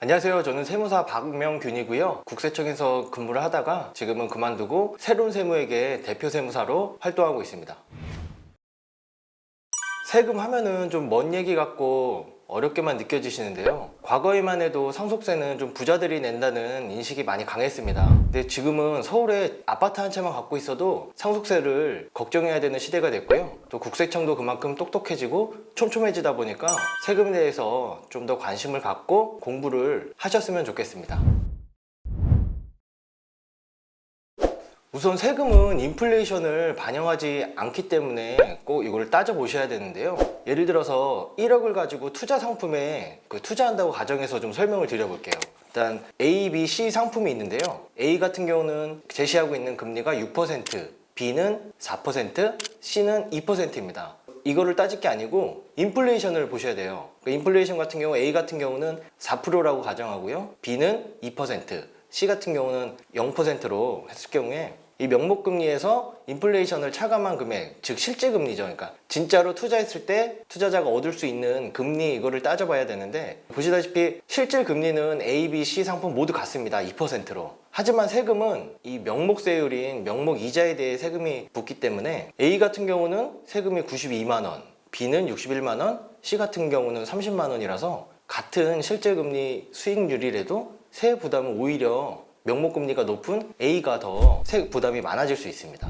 안녕하세요. 저는 세무사 박명균이고요. 국세청에서 근무를 하다가 지금은 그만두고 새로운 세무에게 대표 세무사로 활동하고 있습니다. 세금 하면은 좀 먼 얘기 같고 어렵게만 느껴지시는데요. 과거에만 해도 상속세는 좀 부자들이 낸다는 인식이 많이 강했습니다. 근데 지금은 서울에 아파트 한 채만 갖고 있어도 상속세를 걱정해야 되는 시대가 됐고요. 또 국세청도 그만큼 똑똑해지고 촘촘해지다 보니까 세금에 대해서 좀 더 관심을 갖고 공부를 하셨으면 좋겠습니다. 우선 세금은 인플레이션을 반영하지 않기 때문에 꼭 이걸 따져보셔야 되는데요. 예를 들어서 1억을 가지고 투자 상품에 투자한다고 가정해서 좀 설명을 드려볼게요. 일단 A, B, C 상품이 있는데요. A 같은 경우는 제시하고 있는 금리가 6%, B는 4%, C는 2%입니다. 이거를 따질 게 아니고 인플레이션을 보셔야 돼요. 인플레이션 같은 경우 A 같은 경우는 4%라고 가정하고요. B는 2%, C 같은 경우는 0%로 했을 경우에 이 명목금리에서 인플레이션을 차감한 금액, 즉 실제금리죠. 그러니까 진짜로 투자했을 때 투자자가 얻을 수 있는 금리 이거를 따져봐야 되는데, 보시다시피 실질 금리는 A, B, C 상품 모두 같습니다. 2%로. 하지만 세금은 이 명목세율인 명목이자에 대해 세금이 붙기 때문에 A 같은 경우는 세금이 92만 원, B는 61만 원, C 같은 경우는 30만 원이라서 같은 실질금리 수익률이라도 세액 부담은 오히려 명목금리가 높은 A가 더 세액 부담이 많아질 수 있습니다.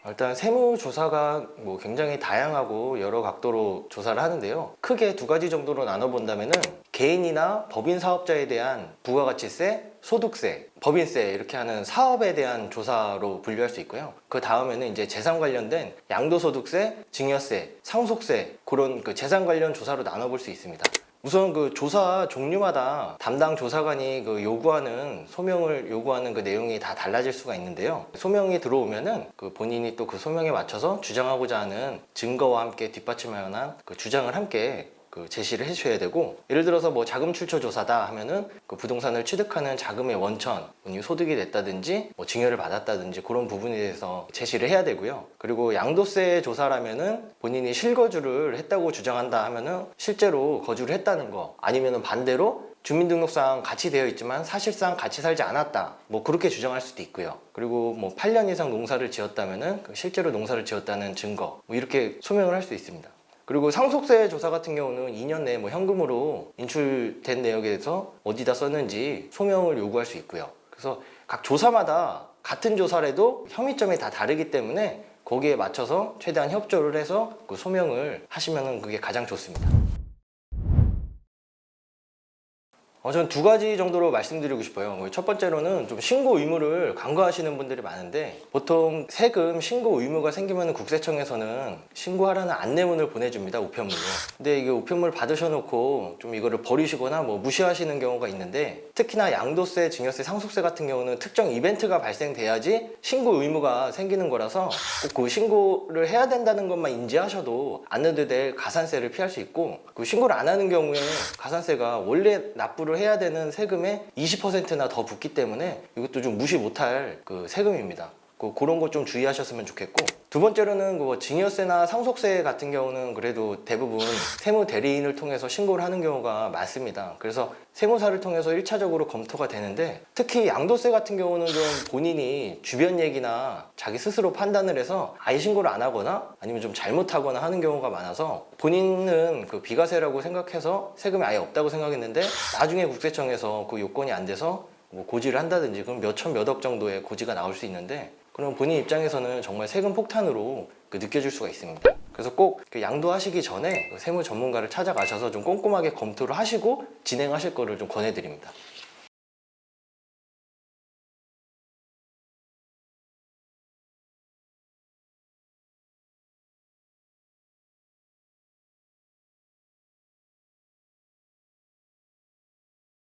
일단 세무조사가 굉장히 다양하고 여러 각도로 조사를 하는데요. 크게 두 가지 정도로 나눠본다면은 개인이나 법인 사업자에 대한 부가가치세, 소득세, 법인세 이렇게 하는 사업에 대한 조사로 분류할 수 있고요. 그 다음에는 이제 재산 관련된 양도소득세, 증여세, 상속세 그런 재산 관련 조사로 나눠볼 수 있습니다. 우선 조사 종류마다 담당 조사관이 요구하는 소명을 요구하는 내용이 다 달라질 수가 있는데요. 소명이 들어오면은 본인이 또 그 소명에 맞춰서 주장하고자 하는 증거와 함께 뒷받침할 만한 주장을 함께 제시를 해주셔야 되고, 예를 들어서 자금 출처 조사다 하면은 부동산을 취득하는 자금의 원천, 소득이 됐다든지 증여를 받았다든지 그런 부분에 대해서 제시를 해야 되고요. 그리고 양도세 조사라면은 본인이 실거주를 했다고 주장한다 하면은 실제로 거주를 했다는 거, 아니면은 반대로 주민등록상 같이 되어 있지만 사실상 같이 살지 않았다, 그렇게 주장할 수도 있고요. 그리고 8년 이상 농사를 지었다면은 실제로 농사를 지었다는 증거, 이렇게 소명을 할 수 있습니다. 그리고 상속세 조사 같은 경우는 2년 내에 현금으로 인출된 내역에 대해서 어디다 썼는지 소명을 요구할 수 있고요. 그래서 각 조사마다 같은 조사라도 혐의점이 다 다르기 때문에 거기에 맞춰서 최대한 협조를 해서 소명을 하시면 그게 가장 좋습니다. 저는 두 가지 정도로 말씀드리고 싶어요. 첫 번째로는 좀 신고 의무를 간과하시는 분들이 많은데, 보통 세금 신고 의무가 생기면 국세청에서는 신고하라는 안내문을 보내줍니다. 우편물로. 근데 이게 우편물 받으셔놓고 좀 이거를 버리시거나 무시하시는 경우가 있는데, 특히나 양도세, 증여세, 상속세 같은 경우는 특정 이벤트가 발생돼야지 신고 의무가 생기는 거라서 꼭 그 신고를 해야 된다는 것만 인지하셔도 안 내도 될 가산세를 피할 수 있고, 신고를 안 하는 경우에 가산세가 원래 납부를 해야 되는 세금의 20%나 더 붙기 때문에 이것도 좀 무시 못할 세금입니다. 그런 거 좀 주의하셨으면 좋겠고, 두 번째로는 증여세나 상속세 같은 경우는 그래도 대부분 세무 대리인을 통해서 신고를 하는 경우가 많습니다. 그래서 세무사를 통해서 1차적으로 검토가 되는데, 특히 양도세 같은 경우는 좀 본인이 주변 얘기나 자기 스스로 판단을 해서 아예 신고를 안 하거나 아니면 좀 잘못하거나 하는 경우가 많아서, 본인은 비과세라고 생각해서 세금이 아예 없다고 생각했는데 나중에 국세청에서 요건이 안 돼서 고지를 한다든지, 그럼 몇천 몇억 정도의 고지가 나올 수 있는데, 그럼 본인 입장에서는 정말 세금 폭탄으로 느껴질 수가 있습니다. 그래서 꼭 양도하시기 전에 세무 전문가를 찾아가셔서 좀 꼼꼼하게 검토를 하시고 진행하실 거를 좀 권해드립니다.